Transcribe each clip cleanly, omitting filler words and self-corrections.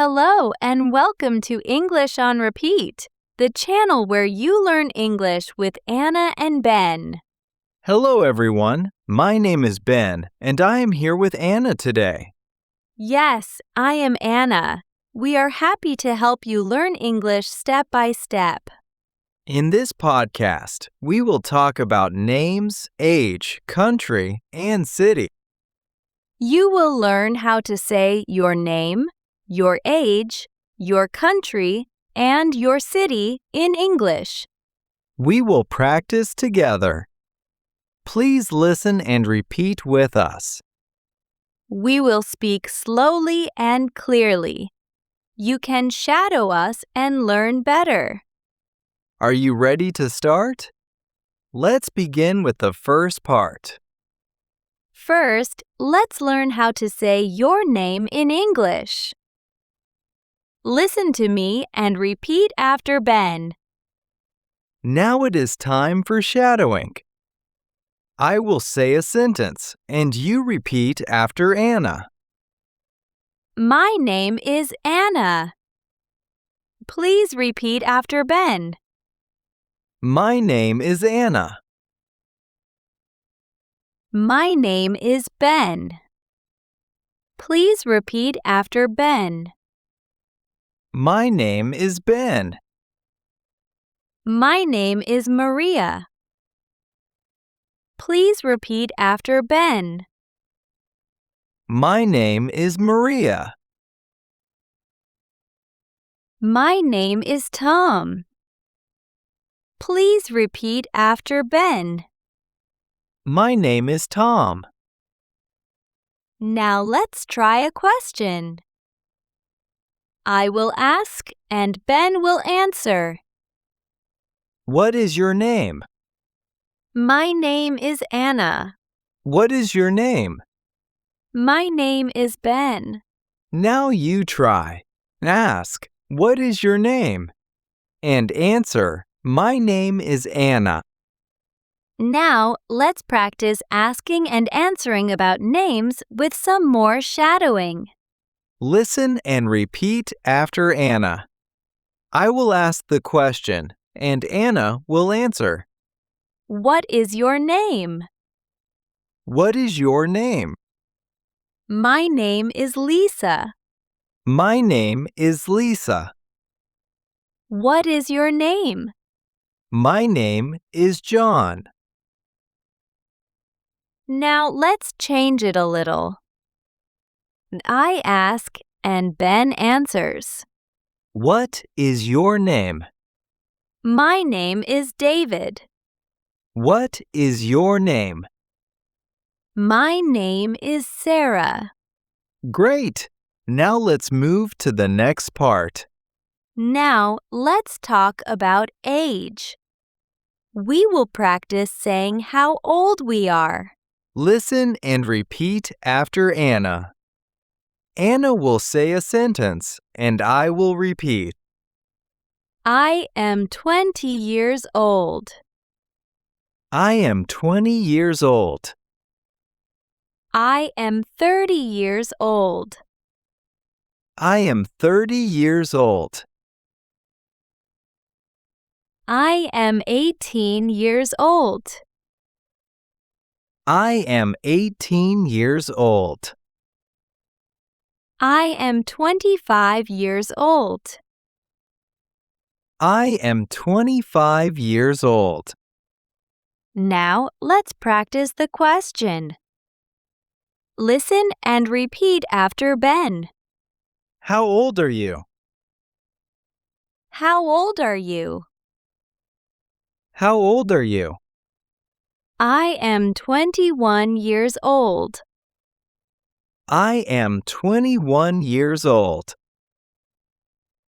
Hello and welcome to English on Repeat, the channel where you learn English with Anna and Ben. Hello, everyone. My name is Ben, and I am here with Anna today. Yes, I am Anna. We are happy to help you learn English step by step. In this podcast, we will talk about names, age, country, and city. You will learn how to say your name, your age, your country, and your city in English. We will practice together. Please listen and repeat with us. We will speak slowly and clearly. You can shadow us and learn better. Are you ready to start? Let's begin with the first part. First, let's learn how to say your name in English. Listen to me and repeat after Ben. Now it is time for shadowing. I will say a sentence, and you repeat after Anna. My name is Anna. Please repeat after Ben. My name is Anna. My name is Ben. Please repeat after Ben. My name is Ben. My name is Maria. Please repeat after Ben. My name is Maria. My name is Tom. Please repeat after Ben. My name is Tom. Now let's try a question. I will ask and Ben will answer. What is your name? My name is Anna. What is your name? My name is Ben. Now you try. Ask, what is your name? And answer, my name is Anna. Now let's practice asking and answering about names with some more shadowing. Listen and repeat after Anna. I will ask the question, and Anna will answer. What is your name? What is your name? My name is Lisa. My name is Lisa. What is your name? My name is John. Now let's change it a little. I ask and Ben answers. What is your name? My name is David. What is your name? My name is Sarah. Great! Now let's move to the next part. Now let's talk about age. We will practice saying how old we are. Listen and repeat after Anna. Anna will say a sentence, and I will repeat. I am 20 years old. I am 20 years old. I am 30 years old. I am 30 years old. I am 18 years old. I am 18 years old. I am 25 years old. I am 25 years old. Now let's practice the question. Listen and repeat after Ben. How old are you? How old are you? How old are you? I am 21 years old. I am 21 years old.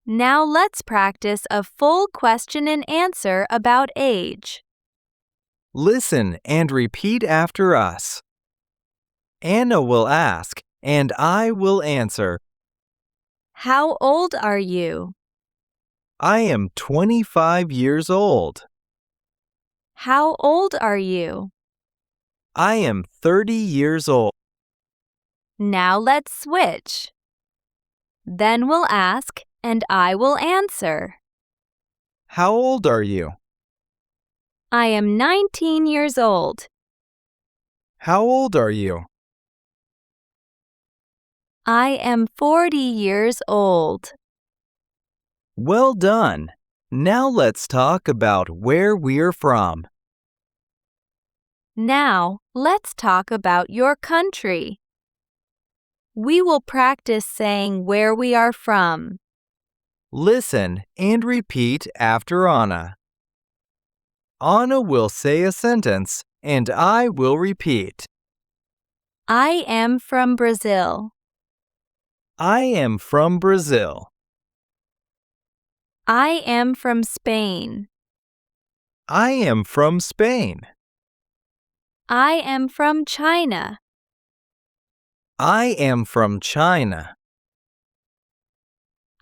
Now let's practice a full question and answer about age. Listen and repeat after us. Anna will ask, and I will answer. How old are you? I am 25 years old. How old are you? I am 30 years old. Now let's switch. Ben will ask, and I will answer. How old are you? I am 19 years old. How old are you? I am 40 years old. Well done. Now let's talk about where we're from. Now, let's talk about your country. We will practice saying where we are from. Listen and repeat after Anna. Anna will say a sentence, and I will repeat. I am from Brazil. I am from Brazil. I am from Spain. I am from Spain. I am from China. I am from China.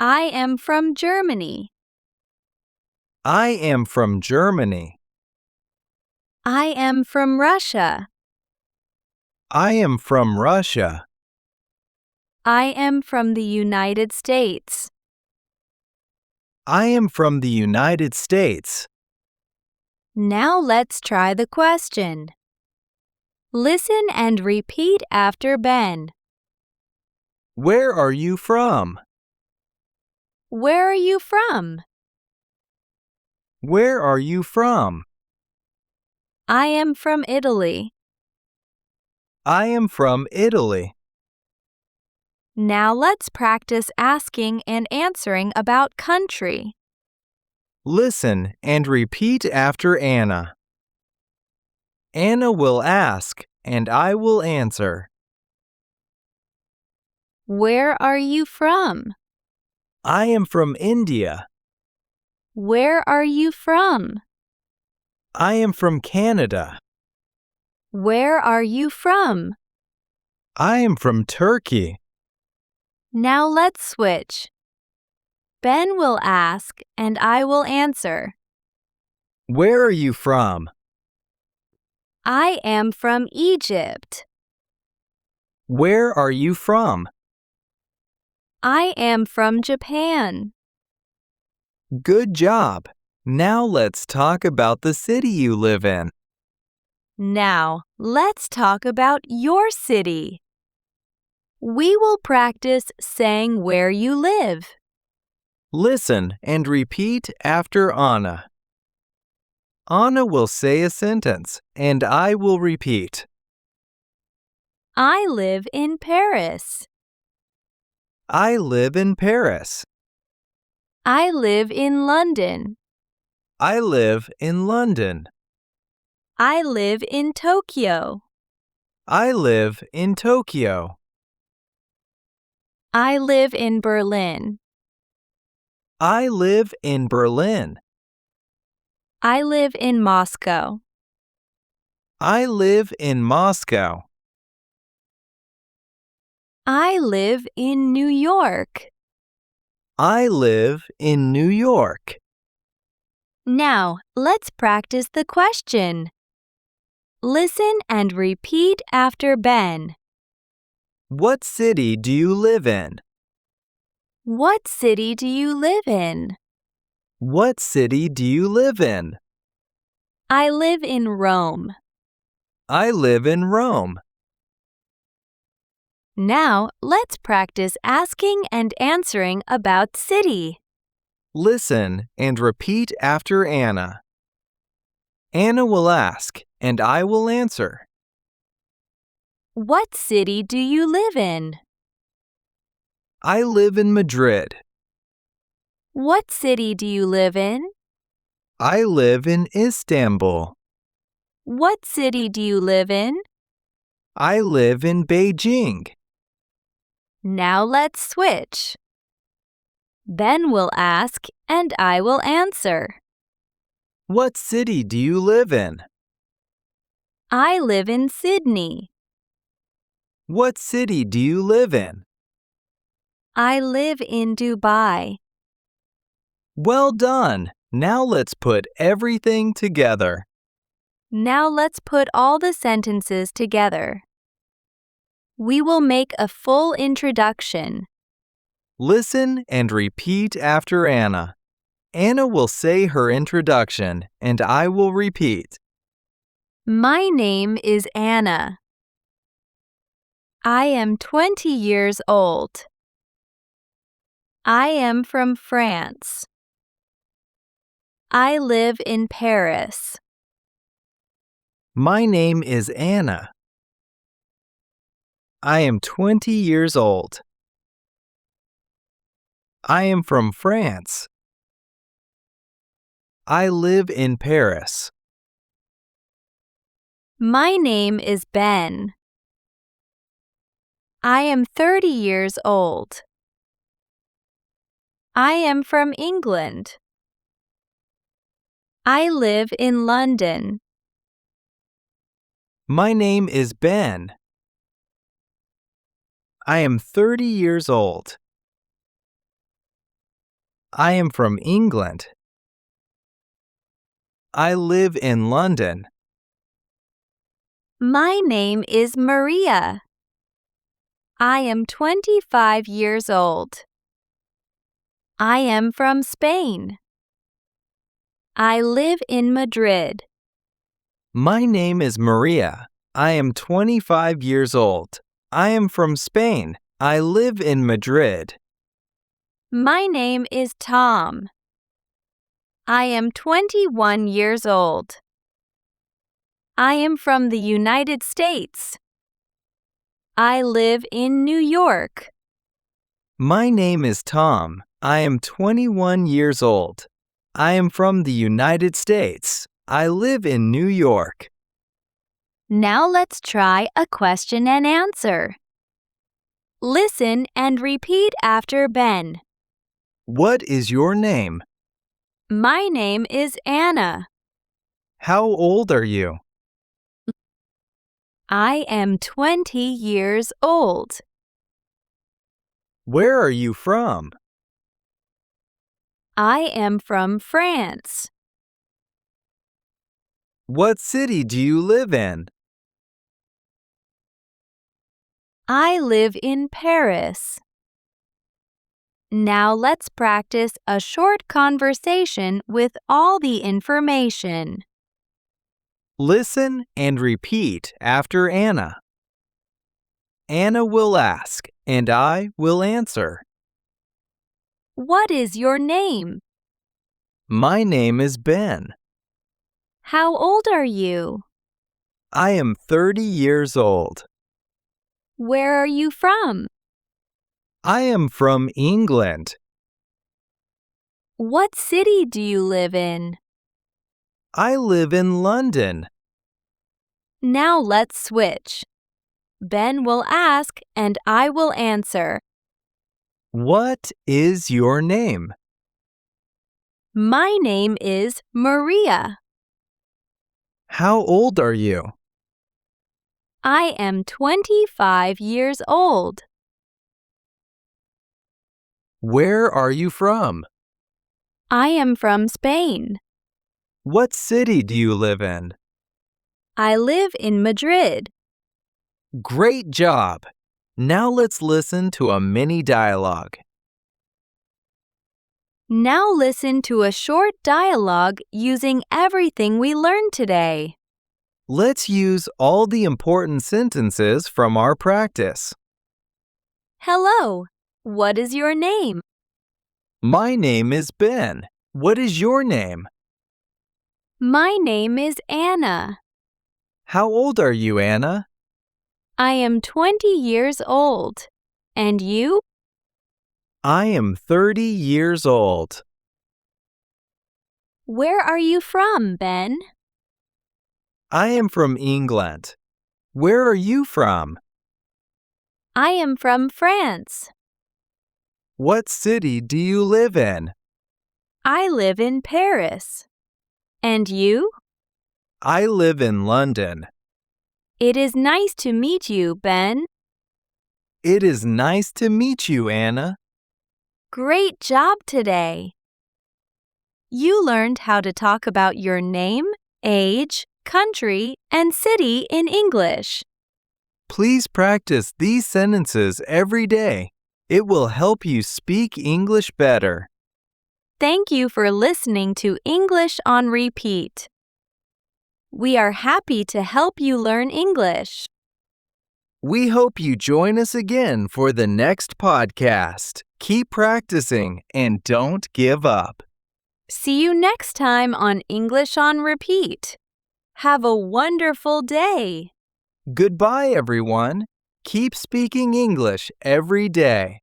I am from Germany. I am from Germany. I am from Russia. I am from Russia. I am from the United States. I am from the United States. Now let's try the question. Listen and repeat after Ben. Where are you from? Where are you from? Where are you from? I am from Italy. I am from Italy. Now let's practice asking and answering about country. Listen and repeat after Anna. Anna will ask, and I will answer. Where are you from? I am from India. Where are you from? I am from Canada. Where are you from? I am from Turkey. Now let's switch. Ben will ask and I will answer. Where are you from? I am from Egypt. Where are you from? I am from Japan. Good job. Now let's talk about the city you live in. Now, let's talk about your city. We will practice saying where you live. Listen and repeat after Anna. Anna will say a sentence, and I will repeat. I live in Paris. I live in Paris. I live in London. I live in London. I live in Tokyo. I live in Tokyo. I live in Berlin. I live in Berlin. I live in Moscow. I live in Moscow. I live in New York. I live in New York. Now, let's practice the question. Listen and repeat after Ben. What city do you live in? What city do you live in? What city do you live in? I live in Rome. I live in Rome. Now, let's practice asking and answering about city. Listen and repeat after Anna. Anna will ask, and I will answer. What city do you live in? I live in Madrid. What city do you live in? I live in Istanbul. What city do you live in? I live in Beijing. Now let's switch. Ben will ask and I will answer. What city do you live in? I live in Sydney. What city do you live in? I live in Dubai. Well done. Now let's put everything together. Now let's put all the sentences together. We will make a full introduction. Listen and repeat after Anna. Anna will say her introduction, and I will repeat. My name is Anna. I am 20 years old. I am from France. I live in Paris. My name is Anna. I am 20 years old. I am from France. I live in Paris. My name is Ben. I am 30 years old. I am from England. I live in London. My name is Ben. I am 30 years old. I am from England. I live in London. My name is Maria. I am 25 years old. I am from Spain. I live in Madrid. My name is Maria. I am 25 years old. I am from Spain. I live in Madrid. My name is Tom. I am 21 years old. I am from the United States. I live in New York. My name is Tom. I am 21 years old. I am from the United States. I live in New York. Now let's try a question and answer. Listen and repeat after Ben. What is your name? My name is Anna. How old are you? I am 20 years old. Where are you from? I am from France. What city do you live in? I live in Paris. Now let's practice a short conversation with all the information. Listen and repeat after Anna. Anna will ask, and I will answer. What is your name? My name is Ben. How old are you? I am 30 years old. Where are you from? I am from England. What city do you live in? I live in London. Now let's switch. Ben will ask and I will answer. What is your name? My name is Maria. How old are you? I am 25 years old. Where are you from? I am from Spain. What city do you live in? I live in Madrid. Great job! Now let's listen to a mini dialogue. Now listen to a short dialogue using everything we learned today. Let's use all the important sentences from our practice. Hello, what is your name? My name is Ben. What is your name? My name is Anna. How old are you, Anna? I am 20 years old. And you? I am 30 years old. Where are you from, Ben? I am from England. Where are you from? I am from France. What city do you live in? I live in Paris. And you? I live in London. It is nice to meet you, Ben. It is nice to meet you, Anna. Great job today. You learned how to talk about your name, age, country, and city in English. Please practice these sentences every day. It will help you speak English better. Thank you for listening to English on Repeat. We are happy to help you learn English. We hope you join us again for the next podcast. Keep practicing and don't give up. See you next time on English on Repeat. Have a wonderful day. Goodbye, everyone. Keep speaking English every day.